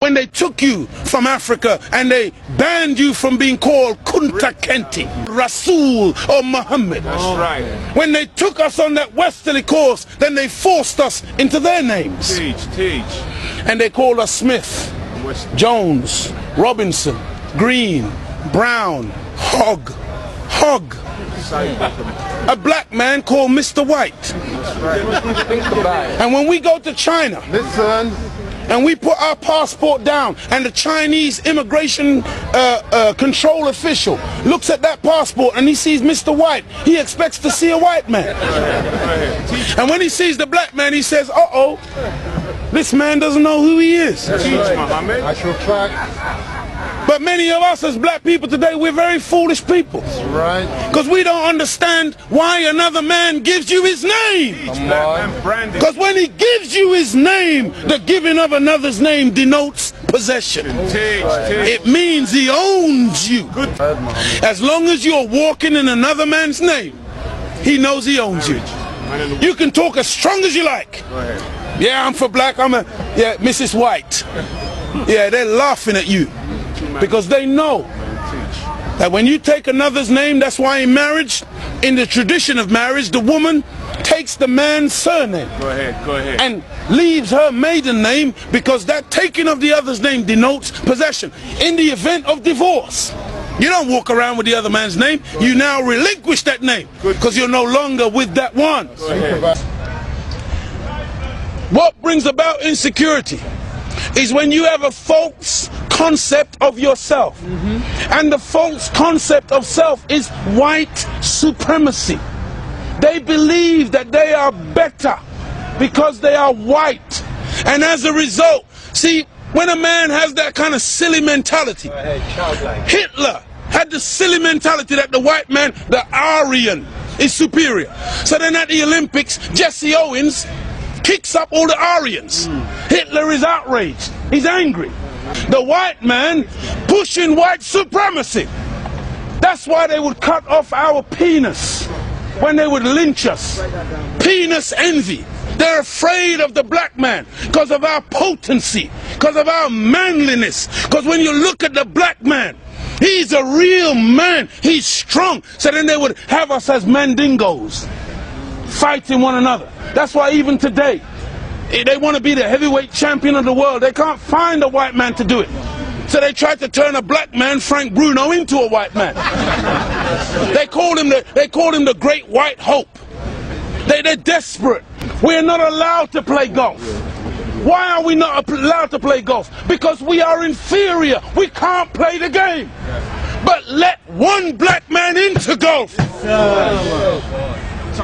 when they took you from Africa and they banned you from being called Kunta Kinte, Rasul or Muhammad. That's right. When they took us on that westerly course, then they forced us into their names. Teach. And they called us Smith, Jones, Robinson, Green, Brown, Hogg. A black man called Mr. White. That's right. And when we go to China, Listen. and we put our passport down, and the Chinese immigration control official looks at that passport and he sees Mr. White, he expects to see a white man. And when he sees the black man, he says, uh-oh, this man doesn't know who he is. Teach, Muhammad. Actual fact. But many of us as black people today, we're very foolish people. Right. Because we don't understand why another man gives you his name. Because when he gives you his name, the giving of another's name denotes possession. It means he owns you. As long as you're walking in another man's name, he knows he owns you. You can talk as strong as you like. Yeah, I'm for black, yeah, Mrs. White. Yeah, they're laughing at you. Because they know that when you take another's name, that's why in marriage, in the tradition of marriage, the woman takes the man's surname. Go ahead. And leaves her maiden name, because that taking of the other's name denotes possession. In the event of divorce, you don't walk around with the other man's name. You now relinquish that name because you're no longer with that one. What brings about insecurity is when you have a false concept of yourself. And the false concept of self is white supremacy. They believe that they are better because they are white. And as a result, see, when a man has that kind of silly mentality, Hitler had the silly mentality that the white man, the Aryan, is superior. So then at the Olympics, Jesse Owens kicks up all the Aryans. Hitler is outraged. He's angry. The white man pushing white supremacy. That's why they would cut off our penis when they would lynch us. Penis envy. They're afraid of the black man because of our potency, because of our manliness. Because when you look at the black man, he's a real man. He's strong. So then they would have us as mandingos, fighting one another. That's why even today, they want to be the heavyweight champion of the world. They can't find a white man to do it. So they tried to turn a black man, Frank Bruno, into a white man. They called him the Great White Hope. They're desperate. We're not allowed to play golf. Why are we not allowed to play golf? Because we are inferior. We can't play the game. But let one black man into golf.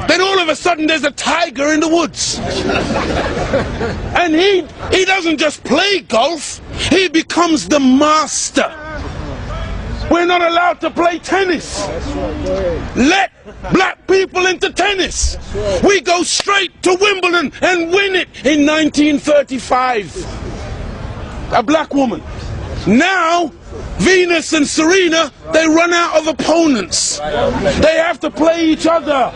Then all of a sudden there's a tiger in the woods. And he doesn't just play golf, he becomes the master. We're not allowed to play tennis. Let black people into tennis. We go straight to Wimbledon and win it in 1935. A black woman. Now Venus and Serena, they run out of opponents. They have to play each other.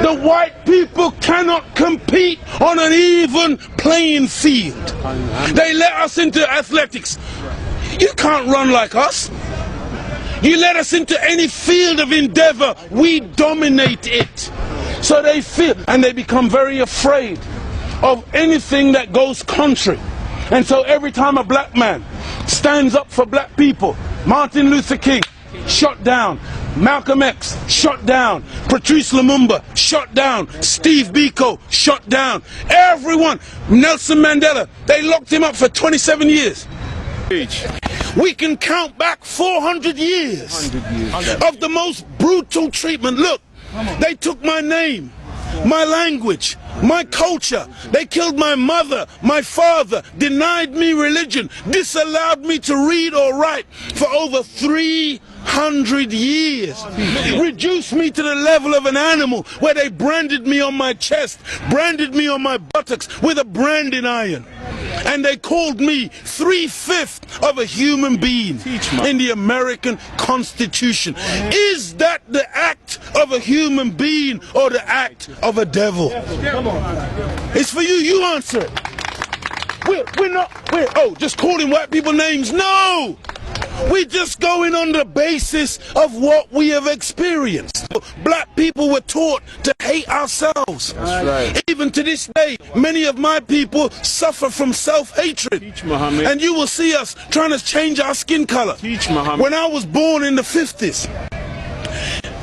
The white people cannot compete on an even playing field. They let us into athletics. You can't run like us. You let us into any field of endeavor, we dominate it. So they feel, and they become very afraid of anything that goes contrary. And so every time a black man stands up for black people, Martin Luther King, shot down. Malcolm X, shot down. Patrice Lumumba, shot down. Steve Biko, shot down. Everyone, Nelson Mandela, they locked him up for 27 years. We can count back 400 years of the most brutal treatment. Look, they took my name, my language, my culture. They killed my mother, my father, denied me religion, disallowed me to read or write for over 300 years. Reduced me to the level of an animal where they branded me on my chest, branded me on my buttocks with a branding iron. And they called me 3/5 of a human being in the American Constitution. Is that the act of a human being or the act of a devil? It's for you, you answer it. we're just calling white people names. No! We're just going on the basis of what we have experienced. Black people were taught to hate ourselves. That's right. Even to this day, many of my people suffer from self-hatred. Teach, Muhammad. And you will see us trying to change our skin color. Teach, Muhammad. When I was born in the 50s,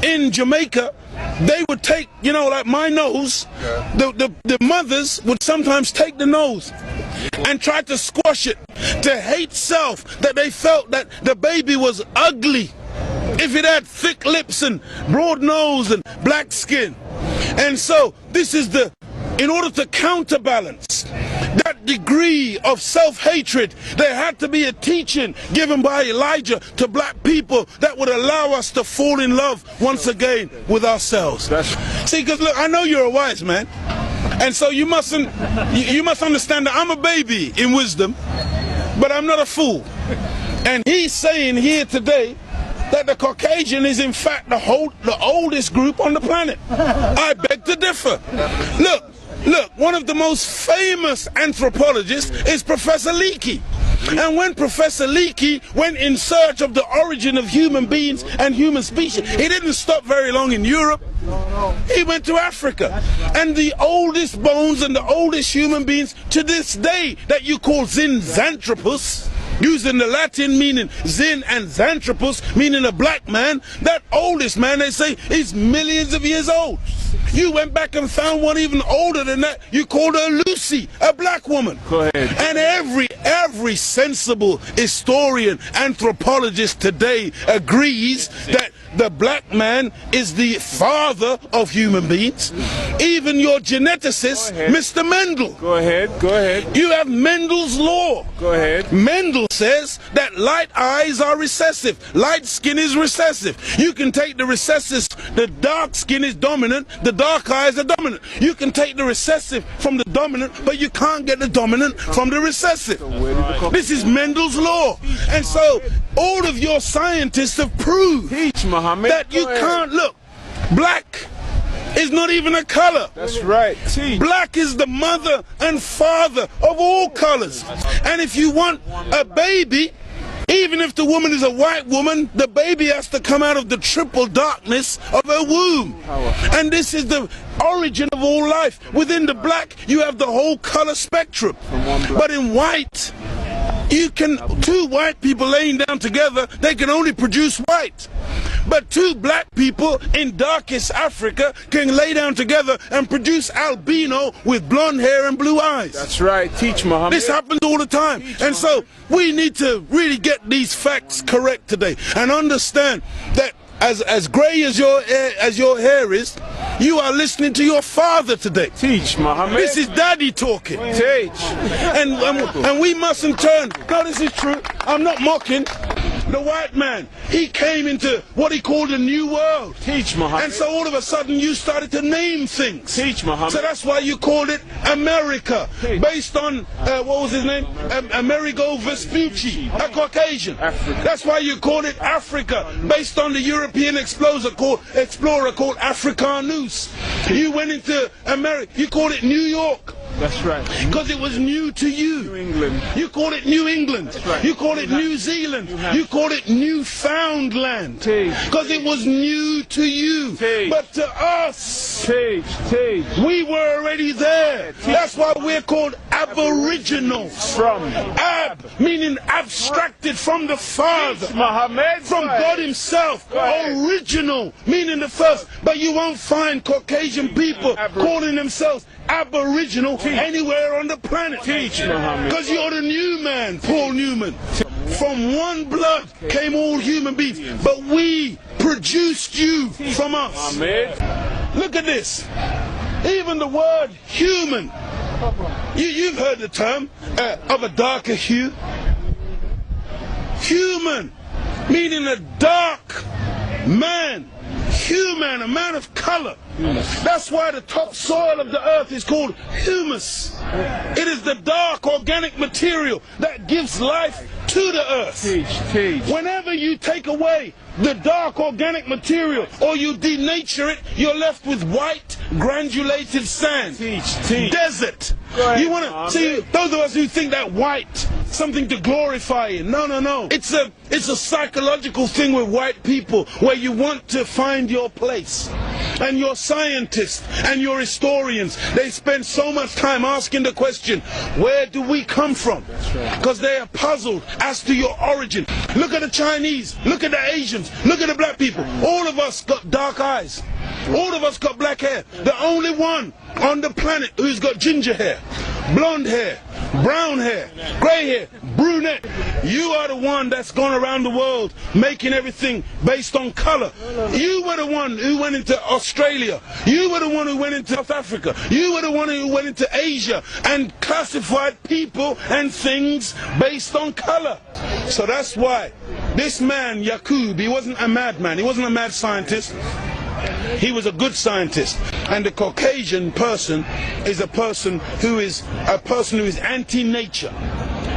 in Jamaica, they would take, you know, like my nose, the mothers would sometimes take the nose and try to squash it, to hate self, that they felt that the baby was ugly if it had thick lips and broad nose and black skin. And so this is in order to counterbalance that degree of self-hatred, there had to be a teaching given by Elijah to black people that would allow us to fall in love once again with ourselves. See, because look, I know you're a wise man, and so you must understand that I'm a baby in wisdom, but I'm not a fool. And he's saying here today that the Caucasian is in fact the oldest group on the planet. I beg to differ. Look, one of the most famous anthropologists is Professor Leakey. And when Professor Leakey went in search of the origin of human beings and human species, he didn't stop very long in Europe. He went to Africa. And the oldest bones and the oldest human beings to this day that you call Zinjanthropus, using the Latin meaning Zin and Xanthropus, meaning a black man, that oldest man, they say, is millions of years old. You went back and found one even older than that. You called her Lucy, a black woman. Go ahead. And every sensible historian, anthropologist today agrees that the black man is the father of human beings. Even your geneticist, Mr. Mendel. Go ahead. You have Mendel's law. Go ahead. Mendel says that light eyes are recessive, light skin is recessive. You can take the recessive, the dark skin is dominant, the dark eyes are dominant. You can take the recessive from the dominant, but you can't get the dominant from the recessive. This is Mendel's law. And so all of your scientists have proved that you can't look. Black is not even a color. That's right. Teach. Black is the mother and father of all colors. And if you want a baby, even if the woman is a white woman, the baby has to come out of the triple darkness of her womb. And this is the origin of all life. Within the black, you have the whole color spectrum. But in white, two white people laying down together, they can only produce white. But two black people in darkest Africa can lay down together and produce albino with blonde hair and blue eyes. That's right. Teach, Muhammad. This happens all the time. And so we need to really get these facts correct today and understand that as gray as your hair is, you are listening to your father today. Teach, Muhammad. This is daddy talking. Teach. And we mustn't turn. No, this is true. I'm not mocking. The white man, he came into what he called a new world. Teach, Muhammad. And so all of a sudden you started to name things. Teach, Muhammad. So that's why you called it America. Based on, what was his name? Amerigo Vespucci, a Caucasian. Africa. That's why you called it Africa. Based on the European explorer called Africanus. You went into America, you called it New York. That's right. Because it was new to you. New England. You called it New England. That's right. You called it New Zealand. You called it Newfoundland. Because it was new to you. But to us, we were already there. That's why we're called Aboriginals. From Ab, meaning abstracted from the Father. Muhammad. From God himself. Original, meaning the first. But you won't find Caucasian people calling themselves Aboriginal anywhere on the planet. Because you're the new man, Paul Newman. From one blood came all human beings, but we produced you from us. Look at this. Even the word human, you've heard the term of a darker hue. Human, meaning a dark man. Human, a man of color. That's why the topsoil of the earth is called humus. It is the dark organic material that gives life to the earth. Whenever you take away the dark organic material or you denature it, you're left with white granulated sand. Teach. Desert. You want to see those of us who think that white something to glorify in. No. It's a psychological thing with white people where you want to find your place. And your scientists and your historians, they spend so much time asking the question, where do we come from? Because they are puzzled as to your origin. Look at the Chinese, look at the Asians, look at the black people. All of us got dark eyes. All of us got black hair. The only one on the planet who's got ginger hair, blonde hair, brown hair, grey hair, brunette. You are the one that's gone around the world making everything based on color. You were the one who went into Australia. You were the one who went into South Africa. You were the one who went into Asia and classified people and things based on color. So that's why this man, Yaqub, he wasn't a madman. He wasn't a mad scientist. He was a good scientist. And the Caucasian person is a person who is anti-nature.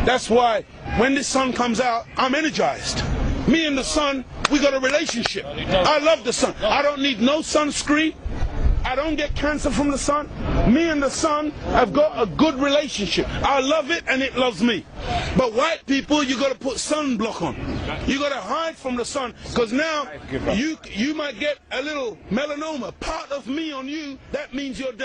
That's why when the sun comes out, I'm energized. Me and the sun, we got a relationship. I love the sun. I don't need no sunscreen. I don't get cancer from the sun. Me and the sun have got a good relationship. I love it and it loves me. But white people, you got to put sunblock on. You got to hide from the sun because now you might get a little melanoma. Part of me on you, that means you're dead.